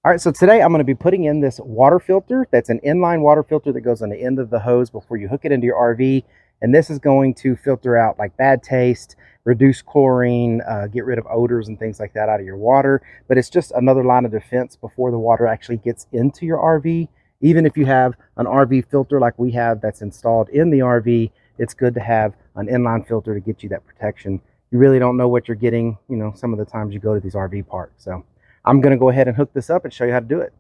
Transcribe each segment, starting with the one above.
All right, so today I'm going to be putting in this water filter. That's an inline water filter that goes on the end of the hose before you hook it into your RV. And this is going to filter out like bad taste, reduce chlorine, get rid of odors and things like that out of your water. But it's just another line of defense before the water actually gets into your RV. Even if you have an RV filter like we have that's installed in the RV, it's good to have an inline filter to get you that protection. You really don't know what you're getting, some of the times you go to these RV parks. So I'm going to go ahead and hook this up and show you how to do it.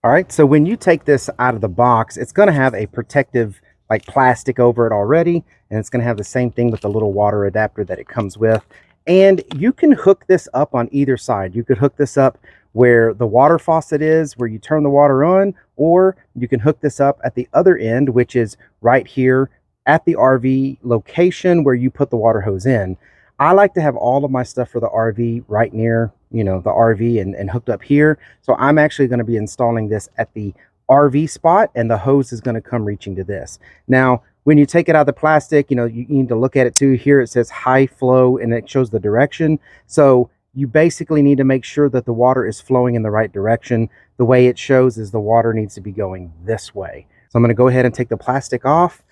All right, so when you take this out of the box, it's going to have a protective like plastic over it already, and it's going to have the same thing with the little water adapter that it comes with. And you can hook this up on either side. You could hook this up where the water faucet is, where you turn the water on, or you can hook this up at the other end, which is right here at the RV location where you put the water hose in. I like to have all of my stuff for the RV right near, the RV and hooked up here. So I'm actually going to be installing this at the RV spot, and the hose is going to come reaching to this. Now, when you take it out of the plastic, you need to look at it too. Here it says high flow and it shows the direction. So you basically need to make sure that the water is flowing in the right direction. The way it shows is the water needs to be going this way. So I'm going to go ahead and take the plastic off,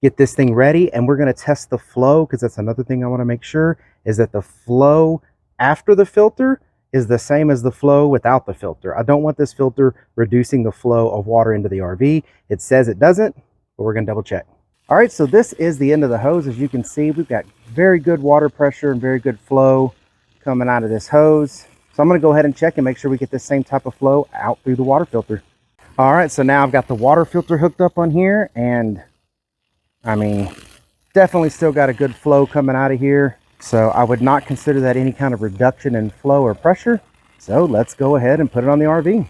get this thing ready, and we're going to test the flow, because that's another thing I want to make sure is that the flow after the filter is the same as the flow without the filter. I don't want this filter reducing the flow of water into the RV. It says it doesn't, but we're going to double check. All right, so this is the end of the hose. As you can see, we've got very good water pressure and very good flow coming out of this hose. So I'm going to go ahead and check and make sure we get the same type of flow out through the water filter. All right, so now I've got the water filter hooked up on here, and definitely still got a good flow coming out of here. So I would not consider that any kind of reduction in flow or pressure. So let's go ahead and put it on the RV.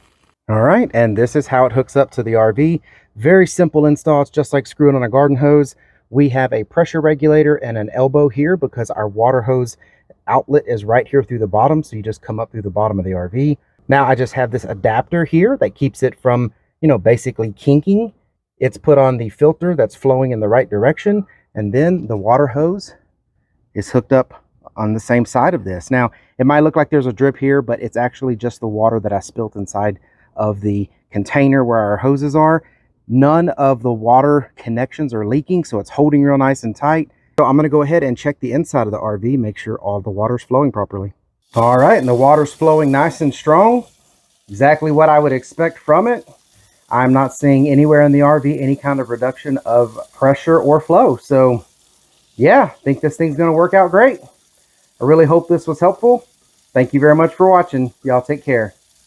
All right, and this is how it hooks up to the RV. Very simple install. It's just like screwing on a garden hose. We have a pressure regulator and an elbow here because our water hose outlet is right here through the bottom. So you just come up through the bottom of the RV. Now I just have this adapter here that keeps it from, basically kinking. It's put on the filter that's flowing in the right direction, and then the water hose is hooked up on the same side of this. Now, it might look like there's a drip here, but it's actually just the water that I spilt inside of the container where our hoses are. None of the water connections are leaking, so it's holding real nice and tight. So I'm going to go ahead and check the inside of the RV, make sure all the water's flowing properly. All right, and the water's flowing nice and strong. Exactly what I would expect from it. I'm not seeing anywhere in the RV any kind of reduction of pressure or flow. So yeah, I think this thing's going to work out great. I really hope this was helpful. Thank you very much for watching. Y'all take care.